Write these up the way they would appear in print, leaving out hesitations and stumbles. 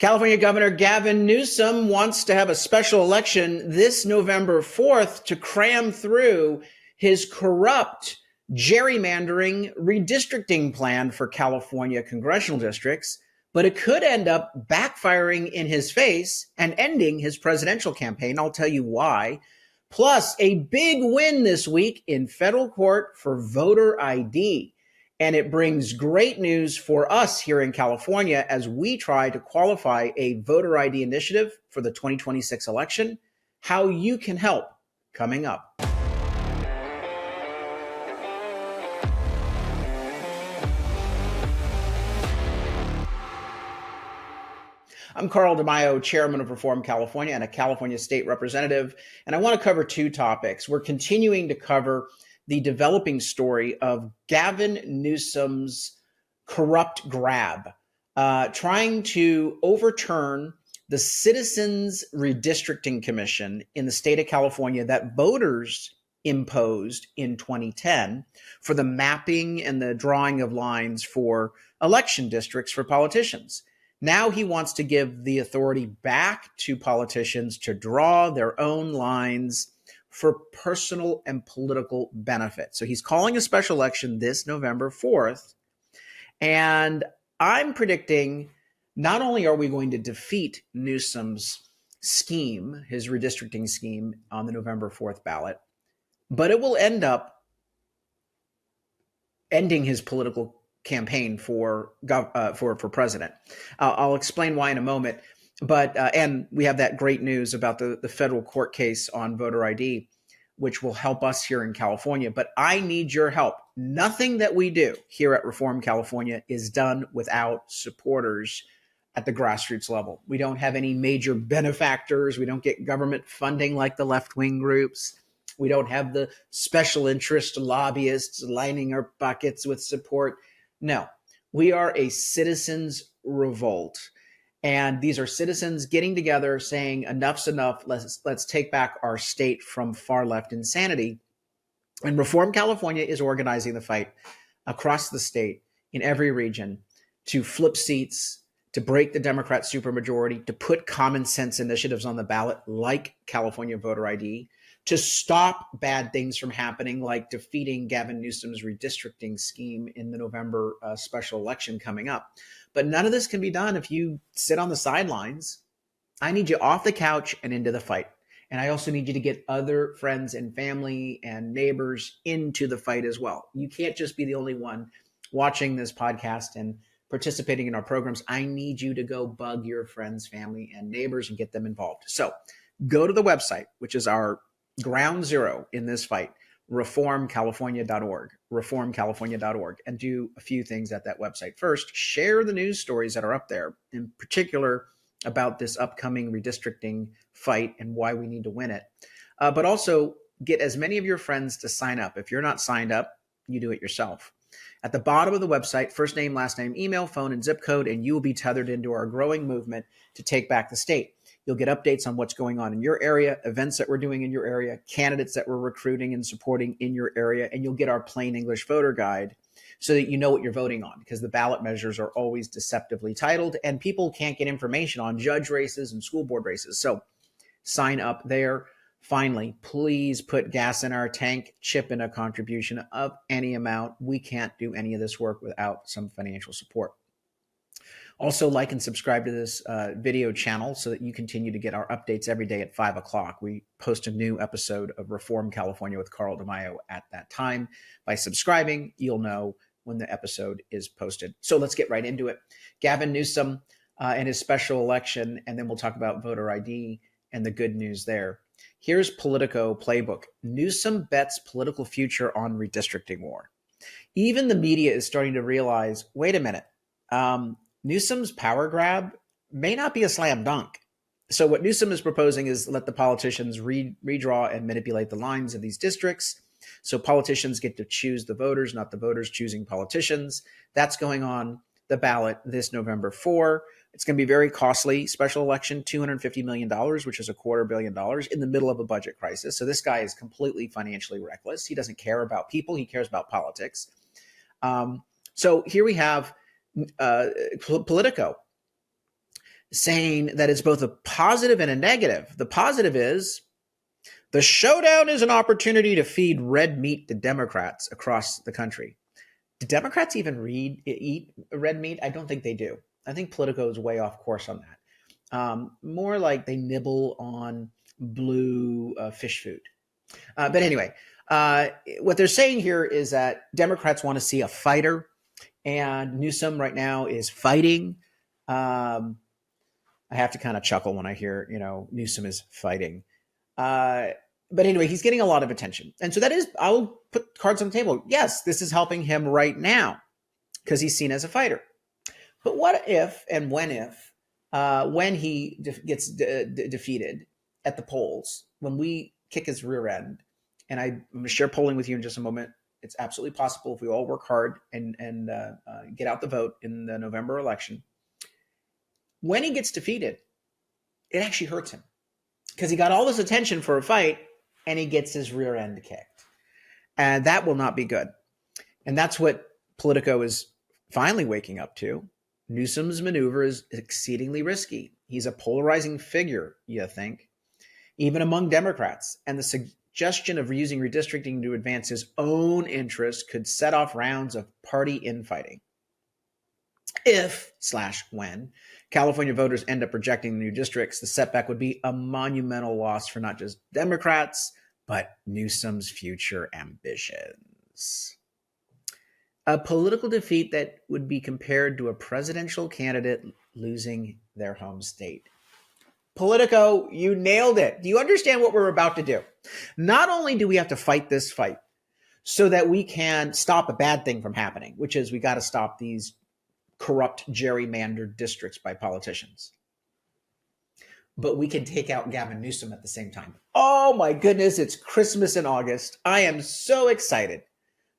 California Governor Gavin Newsom wants to have a special election this November 4th to cram through his corrupt gerrymandering redistricting plan for California congressional districts, but it could end up backfiring in his face and ending his presidential campaign. I'll tell you why. Plus, a big win this week in federal court for voter ID. And it brings great news for us here in California as we try to qualify a voter ID initiative for the 2026 election. How you can help coming up. I'm Carl DeMaio, chairman of Reform California and a California state representative. And I want to cover two topics. We're continuing to cover the developing story of Gavin Newsom's corrupt grab, trying to overturn the Citizens Redistricting Commission in the state of California that voters imposed in 2010 for the mapping and the drawing of lines for election districts for politicians. Now he wants to give the authority back to politicians to draw their own lines for personal and political benefit. So he's calling a special election this November 4th. And I'm predicting not only are we going to defeat Newsom's scheme, his redistricting scheme on the November 4th ballot, but it will end up ending his political campaign for president. I'll explain why in a moment. But and we have that great news about the federal court case on voter ID, which will help us here in California. But I need your help. Nothing that we do here at Reform California is done without supporters at the grassroots level. We don't have any major benefactors. We don't get government funding like the left-wing groups. We don't have the special interest lobbyists lining our buckets with support. No, we are a citizens' revolt. And these are citizens getting together saying enough's enough. Let's take back our state from far left insanity. And Reform California is organizing the fight across the state in every region to flip seats, to break the Democrat supermajority, to put common sense initiatives on the ballot like California voter ID, to stop bad things from happening like defeating Gavin Newsom's redistricting scheme in the November special election coming up. But none of this can be done if you sit on the sidelines. I need you off the couch and into the fight. And I also need you to get other friends and family and neighbors into the fight as well. You can't just be the only one watching this podcast and participating in our programs. I need you to go bug your friends, family, and neighbors and get them involved. So go to the website, which is our ground zero in this fight, reformcalifornia.org, reformcalifornia.org, and do a few things at that website. First, share the news stories that are up there, in particular about this upcoming redistricting fight and why we need to win it. But also get as many of your friends to sign up. If you're not signed up, you do it yourself. At the bottom of the website, first name, last name, email, phone, and zip code, and you will be tethered into our growing movement to take back the state. You'll get updates on what's going on in your area, events that we're doing in your area, candidates that we're recruiting and supporting in your area, and you'll get our plain English voter guide so that you know what you're voting on, because the ballot measures are always deceptively titled and people can't get information on judge races and school board races. So sign up there. Finally, please put gas in our tank, chip in a contribution of any amount. We can't do any of this work without some financial support. Also, like and subscribe to this video channel so that you continue to get our updates every day at 5 o'clock. We post a new episode of Reform California with Carl DeMaio at that time. By subscribing, you'll know when the episode is posted. So let's get right into it. Gavin Newsom and his special election, and then we'll talk about voter ID and the good news there. Here's Politico playbook. Newsom bets political future on redistricting war. Even the media is starting to realize, wait a minute, Newsom's power grab may not be a slam dunk. So what Newsom is proposing is let the politicians redraw and manipulate the lines of these districts. So politicians get to choose the voters, not the voters choosing politicians. That's going on the ballot this November 4. It's going to be very costly. Special election, $250 million, which is $250 million in the middle of a budget crisis. So this guy is completely financially reckless. He doesn't care about people. He cares about politics. So here we have Politico. saying that it's both a positive and a negative. The positive is the showdown is an opportunity to feed red meat to Democrats across the country. Do Democrats even eat red meat? I don't think they do. I think Politico is way off course on that. More like they nibble on blue fish food. But anyway, what they're saying here is that Democrats want to see a fighter, and Newsom right now is fighting. I have to kind of chuckle when I hear, Newsom is fighting. But anyway, he's getting a lot of attention. And so that is, I'll put cards on the table. Yes, this is helping him right now because he's seen as a fighter. But what if and when he gets defeated at the polls, when we kick his rear end, and I'm going to share polling with you in just a moment. It's absolutely possible if we all work hard and get out the vote in the November election. When he gets defeated, it actually hurts him because he got all this attention for a fight and he gets his rear end kicked. And that will not be good. And that's what Politico is finally waking up to. Newsom's maneuver is exceedingly risky. He's a polarizing figure, you think, even among Democrats. And the suggestion of using redistricting to advance his own interests could set off rounds of party infighting. If/when California voters end up rejecting the new districts, the setback would be a monumental loss for not just Democrats, but Newsom's future ambitions. A political defeat that would be compared to a presidential candidate losing their home state. Politico, you nailed it. Do you understand what we're about to do? Not only do we have to fight this fight so that we can stop a bad thing from happening, which is we got to stop these corrupt gerrymandered districts by politicians, but we can take out Gavin Newsom at the same time. Oh my goodness, it's Christmas in August. I am so excited.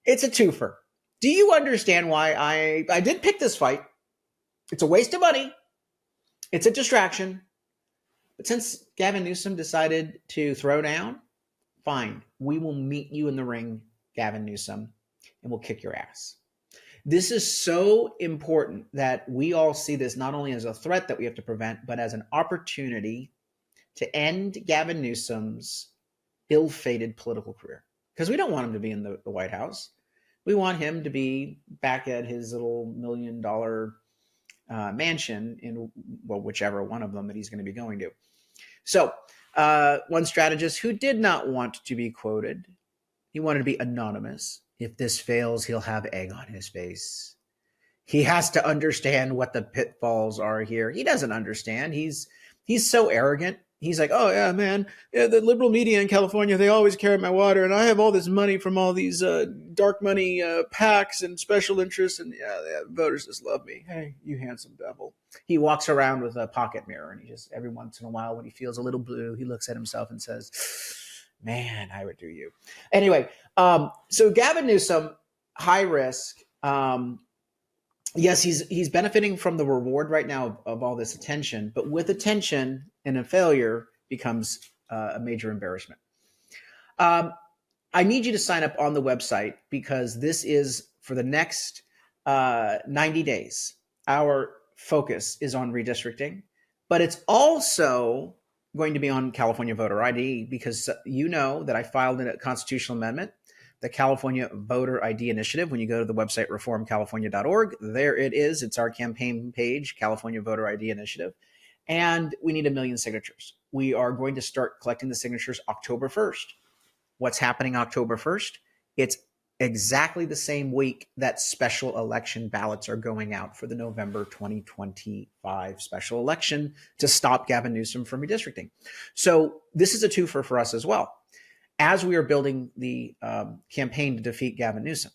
It's a twofer. Do you understand why I did pick this fight? It's a waste of money. It's a distraction. But since Gavin Newsom decided to throw down, fine. We will meet you in the ring, Gavin Newsom, and we'll kick your ass. This is so important that we all see this not only as a threat that we have to prevent, but as an opportunity to end Gavin Newsom's ill-fated political career. Because we don't want him to be in the White House. We want him to be back at his little $1 million mansion in, whichever one of them that he's going to be going to. So one strategist who did not want to be quoted, he wanted to be anonymous. If this fails, he'll have egg on his face. He has to understand what the pitfalls are here. He doesn't understand. He's so arrogant. He's like, oh, yeah, man, yeah, the liberal media in California, they always carry my water, and I have all this money from all these dark money PACs and special interests, and yeah, voters just love me. Hey, you handsome devil. He walks around with a pocket mirror, and he just, every once in a while, when he feels a little blue, he looks at himself and says, man, I would do you. Anyway, so Gavin Newsom, high risk. Yes, he's benefiting from the reward right now of all this attention, but with attention and a failure becomes a major embarrassment. I need you to sign up on the website because this is for the next 90 days. Our focus is on redistricting, but it's also going to be on California voter ID because you know that I filed a constitutional amendment, the California Voter ID Initiative. When you go to the website reformcalifornia.org, there it is. It's our campaign page, California Voter ID Initiative. And we need 1 million signatures. We are going to start collecting the signatures October 1st. What's happening October 1st? It's exactly the same week that special election ballots are going out for the November 2025 special election to stop Gavin Newsom from redistricting. So this is a twofer for us as well. As we are building the campaign to defeat Gavin Newsom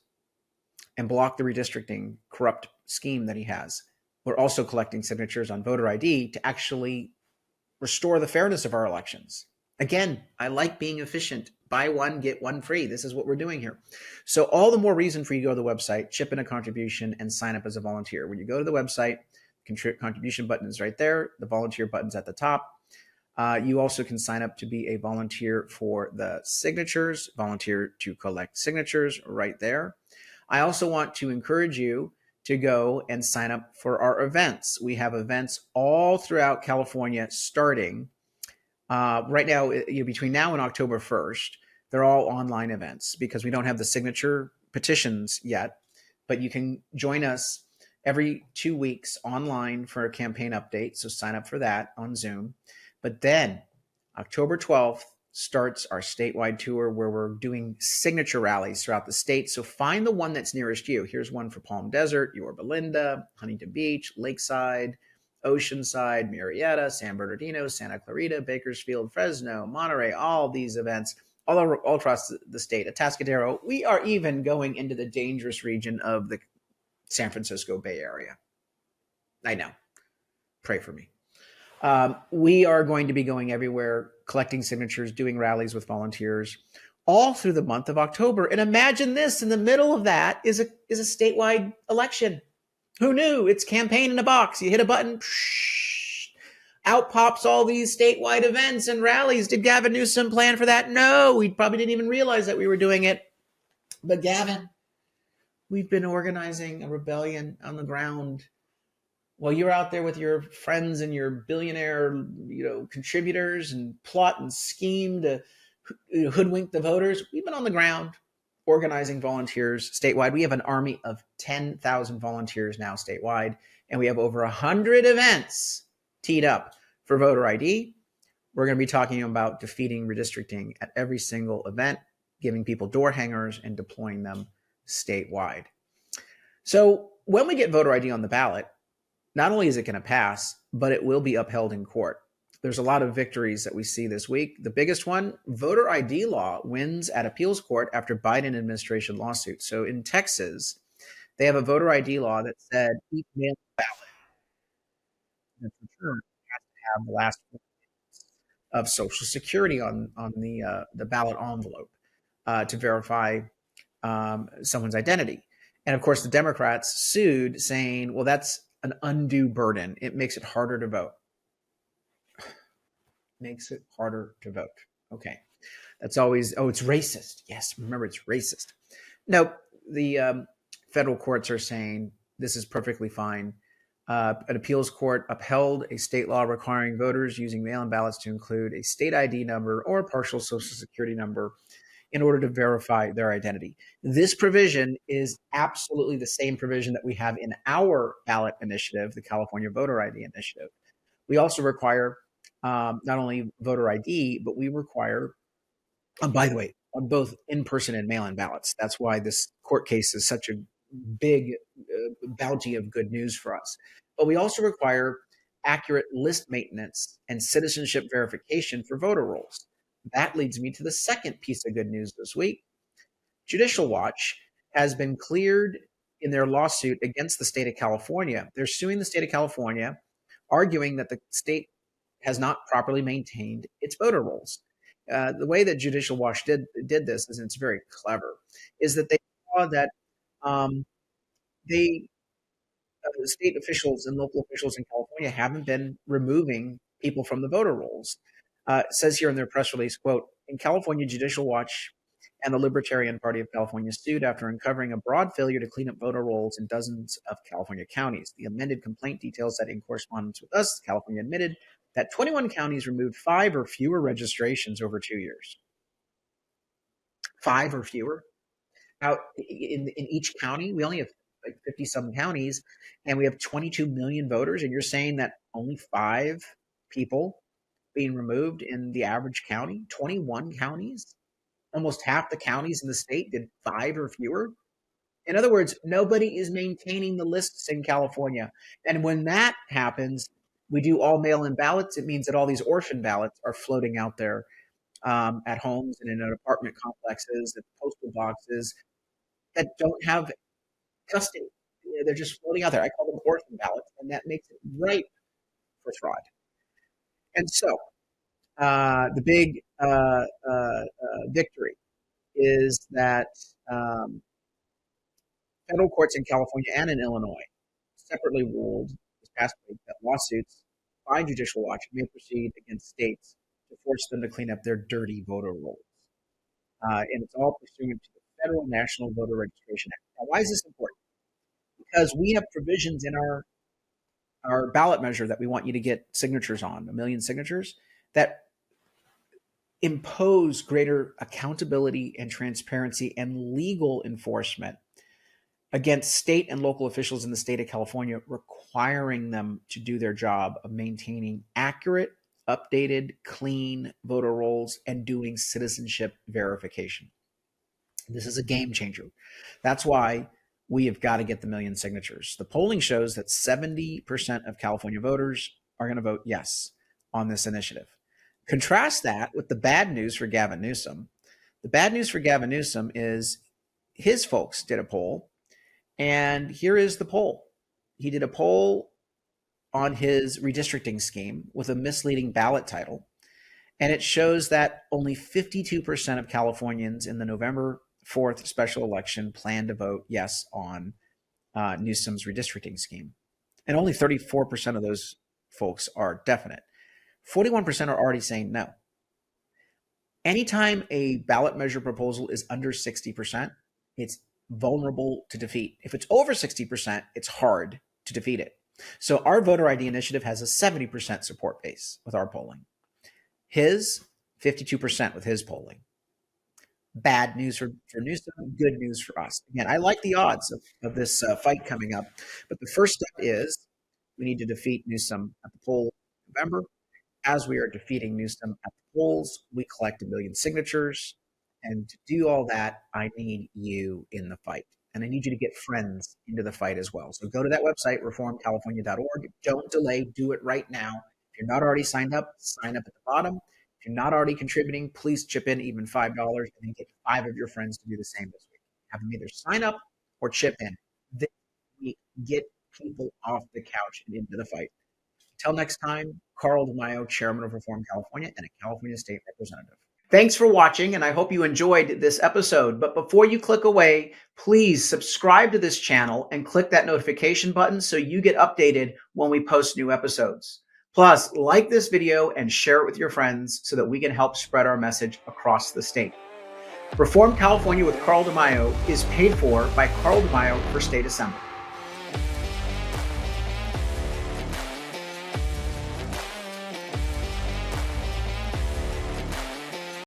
and block the redistricting corrupt scheme that he has, we're also collecting signatures on voter ID to actually restore the fairness of our elections. Again, I like being efficient. Buy one, get one free. This is what we're doing here. So all the more reason for you to go to the website, chip in a contribution, and sign up as a volunteer. When you go to the website, contribution button is right there. The volunteer button's at the top. You also can sign up to be a volunteer for the signatures, volunteer to collect signatures right there. I also want to encourage you to go and sign up for our events. We have events all throughout California starting right now, between now and October 1st. They're all online events because we don't have the signature petitions yet, but you can join us every 2 weeks online for a campaign update. So sign up for that on Zoom. But then October 12th starts our statewide tour where we're doing signature rallies throughout the state. So find the one that's nearest you. Here's one for Palm Desert, Yorba Linda, Huntington Beach, Lakeside, Oceanside, Murrieta, San Bernardino, Santa Clarita, Bakersfield, Fresno, Monterey, all these events all across the state. Atascadero, we are even going into the dangerous region of the San Francisco Bay Area. I know. Pray for me. We are going to be going everywhere, collecting signatures, doing rallies with volunteers, all through the month of October. And imagine this: in the middle of that is a statewide election. Who knew? It's campaign in a box. You hit a button, out pops all these statewide events and rallies. Did Gavin Newsom plan for that? No, we probably didn't even realize that we were doing it. But Gavin, we've been organizing a rebellion on the ground while you're out there with your friends and your billionaire, contributors, and plot and scheme to hoodwink the voters. We've been on the ground organizing volunteers statewide. We have an army of 10,000 volunteers now statewide, and we have over 100 events teed up for voter ID. We're going to be talking about defeating redistricting at every single event, giving people door hangers and deploying them statewide. So when we get voter ID on the ballot, not only is it going to pass, but it will be upheld in court. There's a lot of victories that we see this week. The biggest one, voter ID law wins at appeals court after Biden administration lawsuit. So in Texas, they have a voter ID law that said each mail ballot that's returned has to have the last of Social Security on the ballot envelope to verify someone's identity. And of course, the Democrats sued, saying, well, that's an undue burden. It makes it harder to vote. Makes it harder to vote. Okay. That's always, it's racist. Yes, remember, it's racist. No, the federal courts are saying this is perfectly fine. An appeals court upheld a state law requiring voters using mail-in ballots to include a state ID number or a partial Social Security number in order to verify their identity. This provision is absolutely the same provision that we have in our ballot initiative, the California Voter ID Initiative. We also require not only voter ID, but we require, by the way, on both in-person and mail-in ballots. That's why this court case is such a big bounty of good news for us. But we also require accurate list maintenance and citizenship verification for voter rolls. That leads me to the second piece of good news this week. Judicial Watch has been cleared in their lawsuit against the state of California. They're suing the state of California, arguing that the state has not properly maintained its voter rolls. The way that Judicial Watch did this, and it's very clever, is that they saw that the state officials and local officials in California haven't been removing people from the voter rolls. It says here in their press release, quote, in California, Judicial Watch and the Libertarian Party of California sued after uncovering a broad failure to clean up voter rolls in dozens of California counties. The amended complaint details that in correspondence with us, California admitted that 21 counties removed 5 or fewer registrations over 2 years. 5 or fewer? Now, in each county, we only have like 50-some counties, and we have 22 million voters, and you're saying that only 5 people being removed in the average county? 21 counties? Almost half the counties in the state did 5 or fewer? In other words, nobody is maintaining the lists in California. And when that happens, we do all mail-in ballots. It means that all these orphan ballots are floating out there at homes and in apartment complexes and postal boxes that don't have custody. They're just floating out there. I call them orphan ballots, and that makes it ripe for fraud. And so the big victory is that federal courts in California and in Illinois separately ruled this past week that lawsuits by Judicial Watch may proceed against states to force them to clean up their dirty voter rolls. And it's all pursuant to the Federal National Voter Registration Act. Now, why is this important? because we have provisions in our ballot measure that we want you to get signatures on, 1 million signatures, that impose greater accountability and transparency and legal enforcement against state and local officials in the state of California, requiring them to do their job of maintaining accurate, updated, clean voter rolls and doing citizenship verification. This is a game changer. That's why we have got to get the 1 million signatures. The polling shows that 70% of California voters are going to vote yes on this initiative. Contrast that with the bad news for Gavin Newsom. The bad news for Gavin Newsom is his folks did a poll, and here is the poll. He did a poll on his redistricting scheme with a misleading ballot title, and it shows that only 52% of Californians in the November 4th special election plan to vote yes on Newsom's redistricting scheme. And only 34% of those folks are definite. 41% are already saying no. Anytime a ballot measure proposal is under 60%, it's vulnerable to defeat. If it's over 60%, it's hard to defeat it. So our voter ID initiative has a 70% support base with our polling. His, 52% with his polling. Bad news for Newsom, good news for us. Again, I like the odds of this fight coming up, but the first step is we need to defeat Newsom at the poll in November. As we are defeating Newsom at the polls, we collect 1 million signatures. And to do all that, I need you in the fight. And I need you to get friends into the fight as well. So go to that website, reformcalifornia.org. Don't delay. Do it right now. If you're not already signed up, sign up at the bottom. If you're not already contributing, please chip in even $5 and then get 5 of your friends to do the same this week. Have them either sign up or chip in. This week, get people off the couch and into the fight. Until next time, Carl DeMaio, Chairman of Reform California and a California State Representative. Thanks for watching, and I hope you enjoyed this episode. But before you click away, please subscribe to this channel and click that notification button so you get updated when we post new episodes. Plus, like this video and share it with your friends so that we can help spread our message across the state. Reform California with Carl DeMaio is paid for by Carl DeMaio for State Assembly.